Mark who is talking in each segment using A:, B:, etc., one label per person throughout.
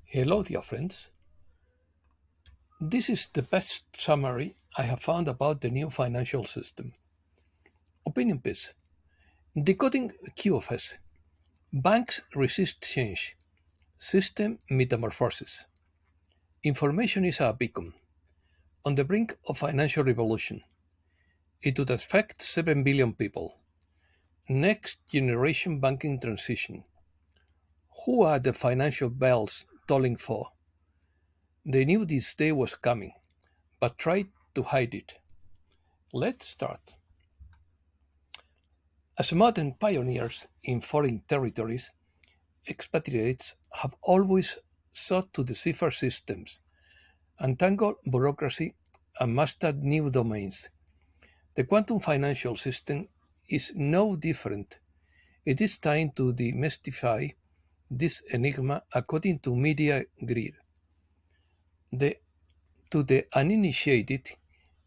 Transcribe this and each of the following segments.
A: Hello, dear friends. This is the best summary I have found about the new financial system. Opinion piece. Decoding QFS. Banks resist change. System metamorphosis. Information is a beacon. On the brink of financial revolution. It would affect 7 billion people. Next generation banking transition. Who are the financial bells tolling for? They knew this day was coming, but tried to hide it. Let's start. As modern pioneers in foreign territories, expatriates have always sought to decipher systems, untangle bureaucracy, and master new domains. The quantum financial system is no different. It is time to demystify this enigma according to media greed. The, to the uninitiated,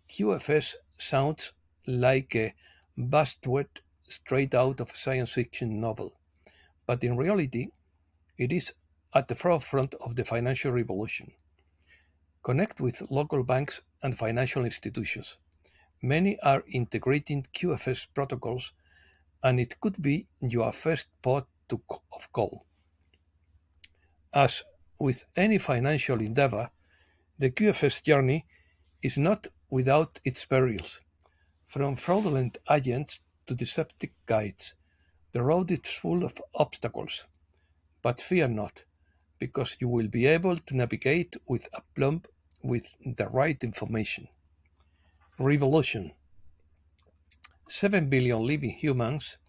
A: QFS sounds like a buzzword straight out of a science fiction novel, but in reality, it is at the forefront of the financial revolution. Connect with local banks and financial institutions. Many are integrating QFS protocols, and it could be your first of call. As with any financial endeavor, the QFS journey is not without its perils. From fraudulent agents to deceptive guides, the road is full of obstacles. But fear not, because you will be able to navigate with aplomb with the right information. Revolution. 7 billion living humans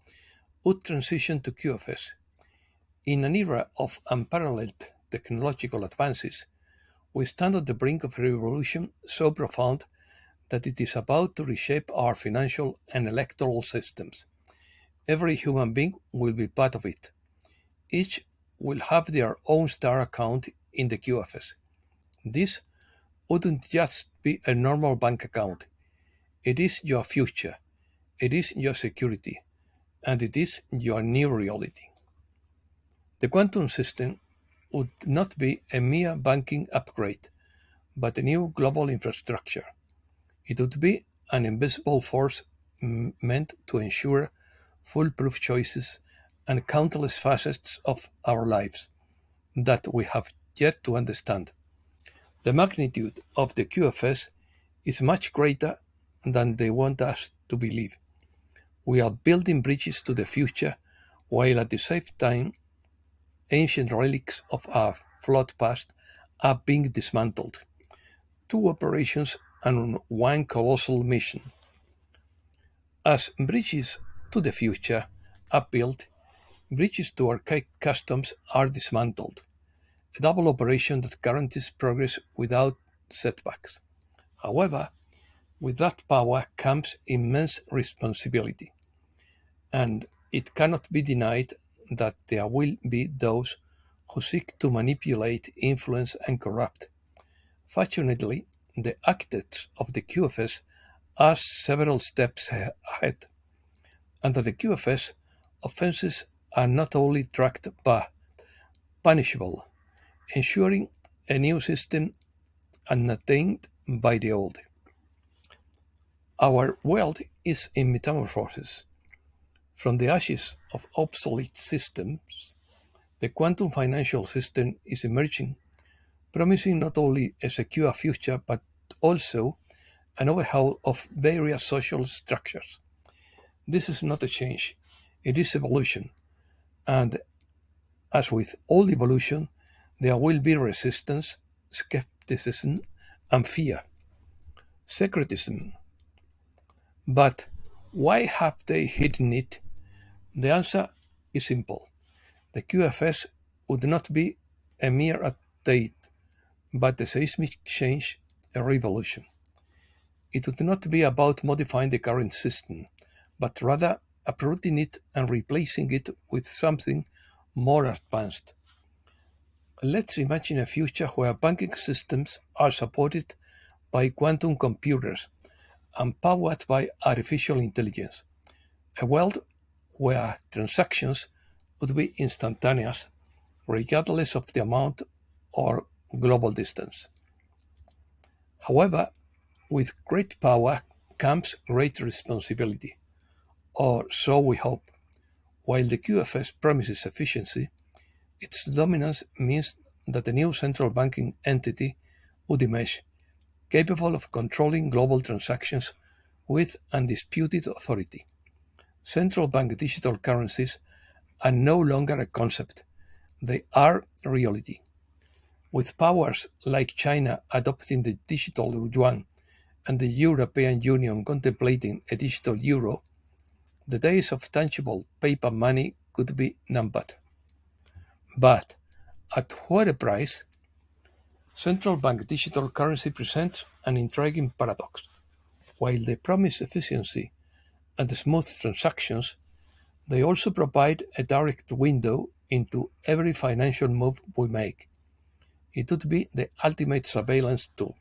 A: would transition to QFS. In an era of unparalleled technological advances, we stand on the brink of a revolution so profound that it is about to reshape our financial and electoral systems. Every human being will be part of it. Each will have their own star account in the QFS. This wouldn't just be a normal bank account. It is your future, it is your security, and it is your new reality. The quantum system would not be a mere banking upgrade, but a new global infrastructure. It would be an invisible force meant to ensure foolproof choices and countless facets of our lives that we have yet to understand. The magnitude of the QFS is much greater than they want us to believe. We are building bridges to the future while at the same time ancient relics of our flawed past are being dismantled. Two operations and one colossal mission. As bridges to the future are built, bridges to archaic customs are dismantled, a double operation that guarantees progress without setbacks. However, with that power comes immense responsibility, and it cannot be denied that there will be those who seek to manipulate, influence, and corrupt. Fortunately, the architects of the QFS are several steps ahead. Under the QFS, offenses are not only tracked but punishable, ensuring a new system unattained by the old. Our world is in metamorphosis. From the ashes of obsolete systems, the quantum financial system is emerging, promising not only a secure future but also an overhaul of various social structures. This is not a change, it is evolution, and as with all evolution, there will be resistance, skepticism, and fear, secretism. But why have they hidden it? The answer is simple. The QFS would not be a mere update, but a seismic change, a revolution. It would not be about modifying the current system, but rather uprooting it and replacing it with something more advanced. Let's imagine a future where banking systems are supported by quantum computers and powered by artificial intelligence. A world where transactions would be instantaneous, regardless of the amount or global distance. However, with great power comes great responsibility, or so we hope. While the QFS promises efficiency, its dominance means that a new central banking entity would emerge, capable of controlling global transactions with undisputed authority. Central bank digital currencies are no longer a concept, they are reality. With powers like China adopting the digital yuan and the European Union contemplating a digital euro, the days of tangible paper money could be numbered. But at what a price? Central bank digital currency presents an intriguing paradox. While they promise efficiency and smooth transactions, they also provide a direct window into every financial move we make. It would be the ultimate surveillance tool,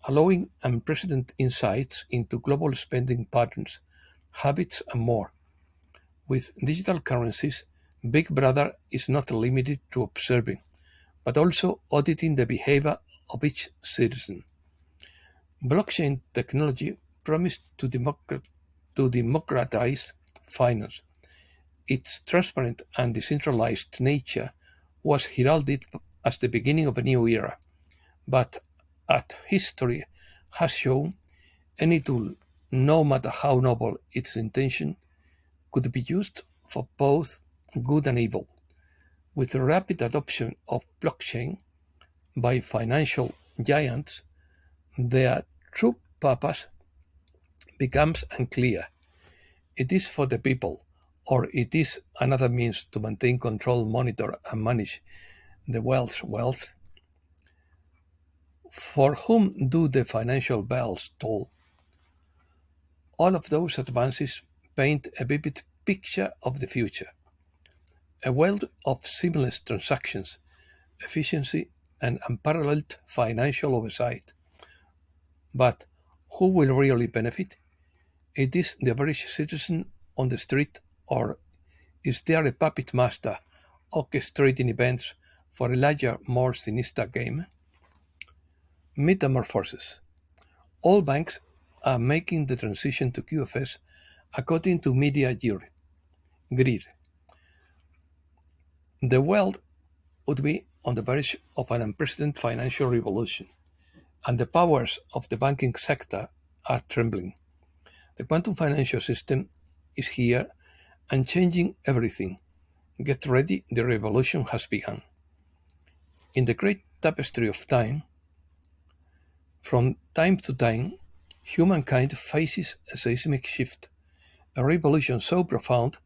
A: allowing unprecedented insights into global spending patterns, habits, and more. With digital currencies, Big Brother is not limited to observing, but also auditing the behavior of each citizen. Blockchain technology promised to democratize finance. Its transparent and decentralized nature was heralded as the beginning of a new era. But as history has shown, any tool, no matter how noble its intention, could be used for both good and evil. With the rapid adoption of blockchain by financial giants, their true purpose becomes unclear. It is for the people, or it is another means to maintain control, monitor, and manage the world's wealth. For whom do the financial bells toll? All of those advances paint a vivid picture of the future. A world of seamless transactions, efficiency, and unparalleled financial oversight. But who will really benefit? It is the average citizen on the street, or is there a puppet master orchestrating events for a larger, more sinister game? Metamorphosis. All banks are making the transition to QFS according to media greed. The world would be on the verge of an unprecedented financial revolution, and the powers of the banking sector are trembling. The quantum financial system is here and changing everything. Get ready, the revolution has begun. In the great tapestry of time, from time to time, humankind faces a seismic shift, a revolution so profound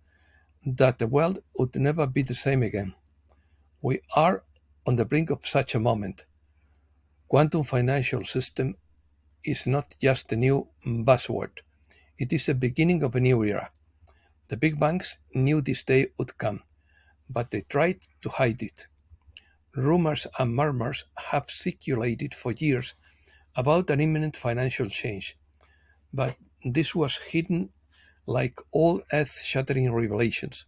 A: that the world would never be the same again. We are on the brink of such a moment. Quantum financial system is not just a new buzzword, it is the beginning of a new era. The big banks knew this day would come, but they tried to hide it. Rumors and murmurs have circulated for years about an imminent financial change, but this was hidden like all earth-shattering revelations,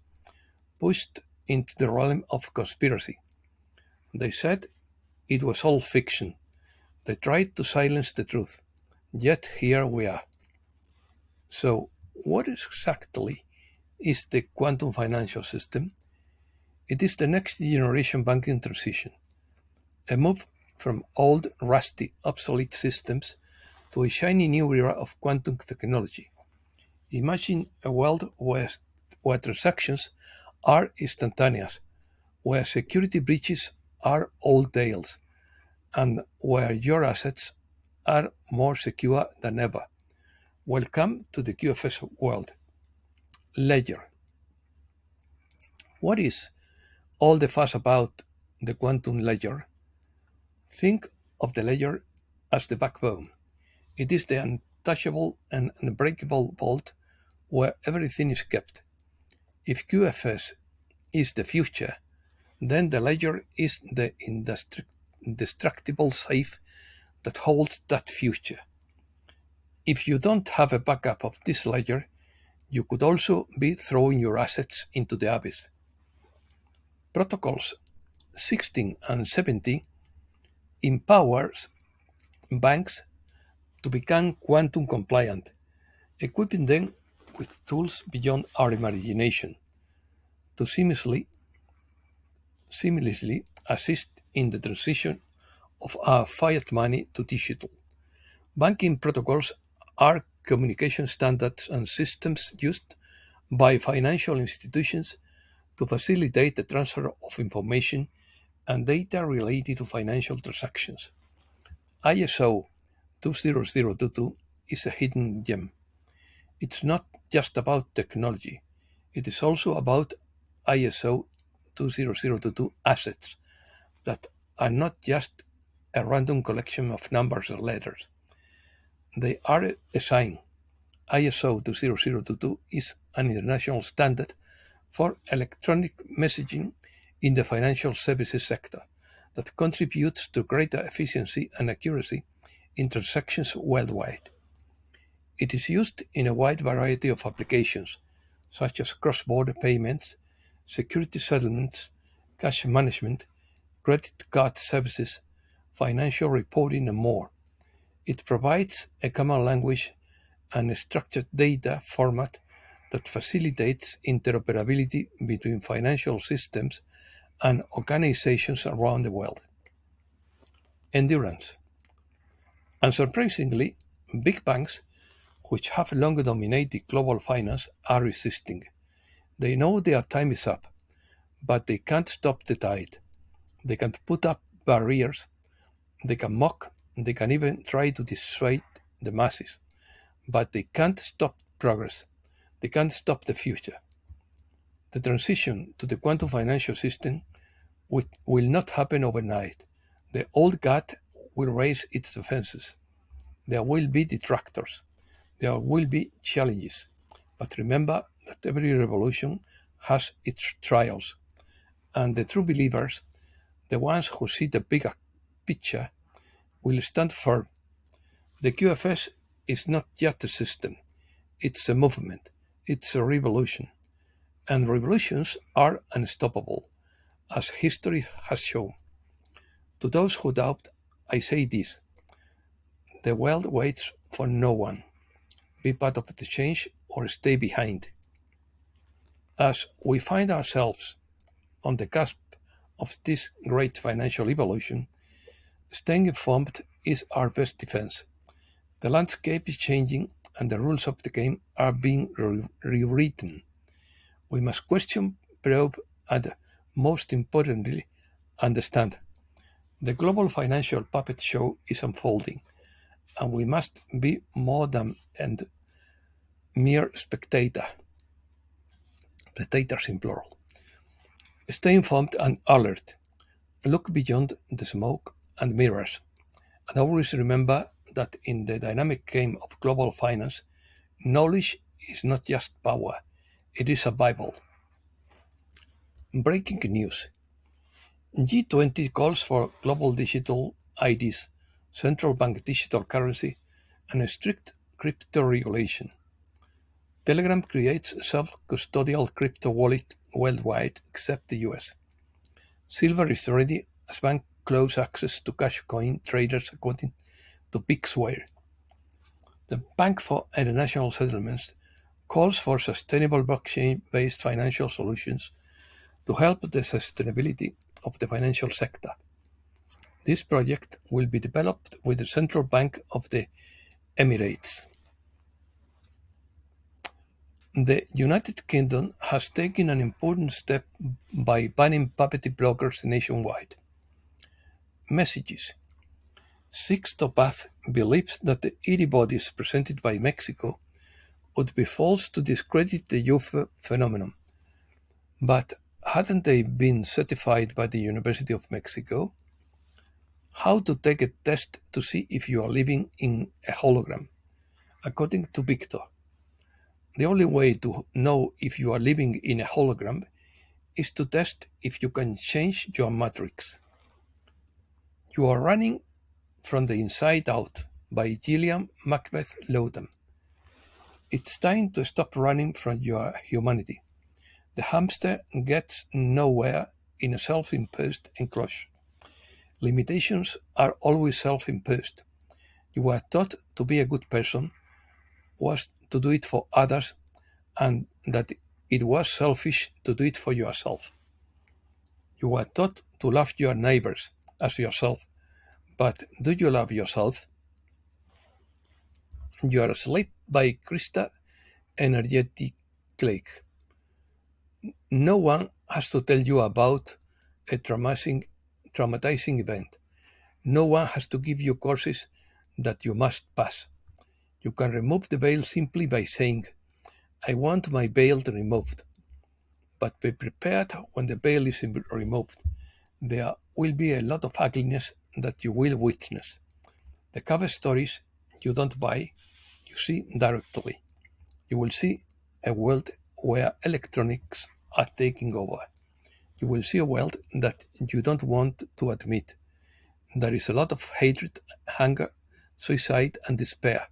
A: pushed into the realm of conspiracy. They said it was all fiction. They tried to silence the truth, yet here we are. So, what exactly is the quantum financial system? It is the next generation banking transition, a move from old, rusty, obsolete systems to a shiny new era of quantum technology. Imagine a world where transactions are instantaneous, where security breaches are old tales, and where your assets are more secure than ever. Welcome to the QFS world. Ledger. What is all the fuss about the quantum ledger? Think of the ledger as the backbone. It is the untouchable and unbreakable vault where everything is kept. If QFS is the future, then the ledger is the indestructible safe that holds that future. If you don't have a backup of this ledger, you could also be throwing your assets into the abyss. Protocols 16 and 70 empowers banks to become quantum compliant, equipping them with tools beyond our imagination to seamlessly assist in the transition of our fiat money to digital. Banking protocols are communication standards and systems used by financial institutions to facilitate the transfer of information and data related to financial transactions. ISO 20022 is a hidden gem. It's not just about technology, it is also about ISO 20022 assets that are not just a random collection of numbers or letters. They are a sign. ISO 20022 is an international standard for electronic messaging in the financial services sector that contributes to greater efficiency and accuracy in transactions worldwide. It is used in a wide variety of applications, such as cross-border payments, security settlements, cash management, credit card services, financial reporting, and more. It provides a common language and a structured data format that facilitates interoperability between financial systems and organizations around the world. Endurance. Unsurprisingly, big banks, which have long dominated global finance, are resisting. They know their time is up, but they can't stop the tide. They can't put up barriers, they can mock, they can even try to dissuade the masses, but they can't stop progress. They can't stop the future. The transition to the quantum financial system will not happen overnight. The old guard will raise its defenses. There will be detractors. There will be challenges. But remember that every revolution has its trials. And the true believers, the ones who see the bigger picture, will stand firm. The QFS is not just a system. It's a movement. It's a revolution. And revolutions are unstoppable, as history has shown. To those who doubt, I say this: the world waits for no one. Be part of the change or stay behind. As we find ourselves on the cusp of this great financial evolution, staying informed is our best defense. The landscape is changing and the rules of the game are being rewritten. We must question, probe, and, most importantly, understand. The global financial puppet show is unfolding, and we must be more than a mere spectators in plural. Stay informed and alert. Look beyond the smoke and mirrors, and always remember that in the dynamic game of global finance, knowledge is not just power, it is a Bible. Breaking news. G20 calls for global digital IDs, central bank digital currency, and a strict crypto regulation. Telegram creates a self-custodial crypto wallet worldwide except the US. Silver is ready as banks close access to cash coin traders according to Pixware. The Bank for International Settlements calls for sustainable blockchain-based financial solutions to help the sustainability of the financial sector. This project will be developed with the Central Bank of the Emirates. The United Kingdom has taken an important step by banning puppet bloggers nationwide. Messages. Sixtopath believes that the eerie bodies presented by Mexico would be false to discredit the UFO phenomenon. But hadn't they been certified by the University of Mexico? How to take a test to see if you are living in a hologram. According to Victor, the only way to know if you are living in a hologram is to test if you can change your matrix. You are running from the inside out by Gillian Macbeth Lowden. It's time to stop running from your humanity. The hamster gets nowhere in a self-imposed enclosure. Limitations are always self-imposed. You were taught to be a good person was to do it for others, and that it was selfish to do it for yourself. You were taught to love your neighbors as yourself, but do you love yourself? You are asleep by Krista Energetic Lake. No one has to tell you about a traumatizing event. No one has to give you courses that you must pass. You can remove the veil simply by saying, I want my veil removed. But be prepared when the veil is removed. There will be a lot of ugliness that you will witness. The cover stories you don't buy, you see directly. You will see a world where electronics are taking over. You will see a world that you don't want to admit. There is a lot of hatred, hunger, suicide, and despair.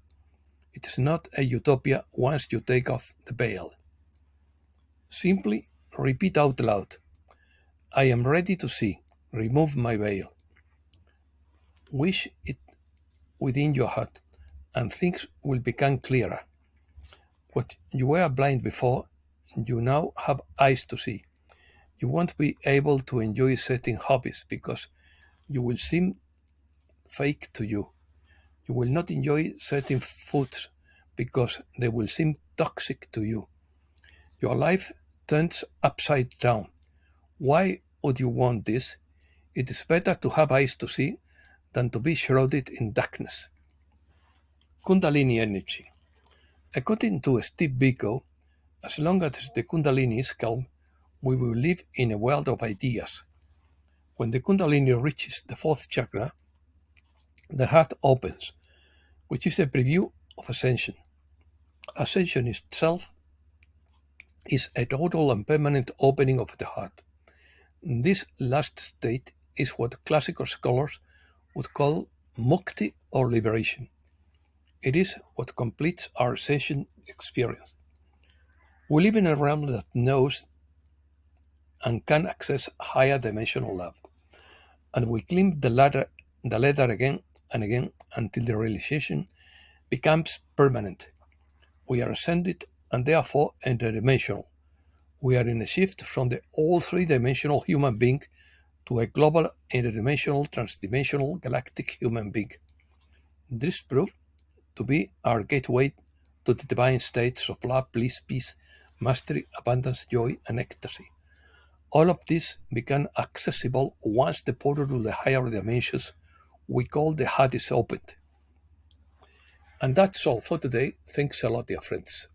A: It is not a utopia once you take off the veil. Simply repeat out loud, I am ready to see, remove my veil. Wish it within your heart, and things will become clearer. What you were blind before, you now have eyes to see. You won't be able to enjoy certain hobbies because you will seem fake to you. You will not enjoy certain foods because they will seem toxic to you. Your life turns upside down. Why would you want this? It is better to have eyes to see than to be shrouded in darkness. Kundalini energy. According to Steve Biko, as long as the Kundalini is calm, we will live in a world of ideas. When the Kundalini reaches the fourth chakra, the heart opens, which is a preview of ascension. Ascension itself is a total and permanent opening of the heart. This last state is what classical scholars would call mukti or liberation. It is what completes our ascension experience. We live in a realm that knows and can access higher dimensional love, and we climb the ladder again and again until the realization becomes permanent. We are ascended and therefore interdimensional. We are in a shift from the all three-dimensional human being to a global, interdimensional, transdimensional, galactic human being. This proved to be our gateway to the divine states of love, bliss, peace, mastery, abundance, joy, and ecstasy. All of this became accessible once the portal to the higher dimensions we call the heart is opened. And that's all for today. Thanks a lot, dear friends.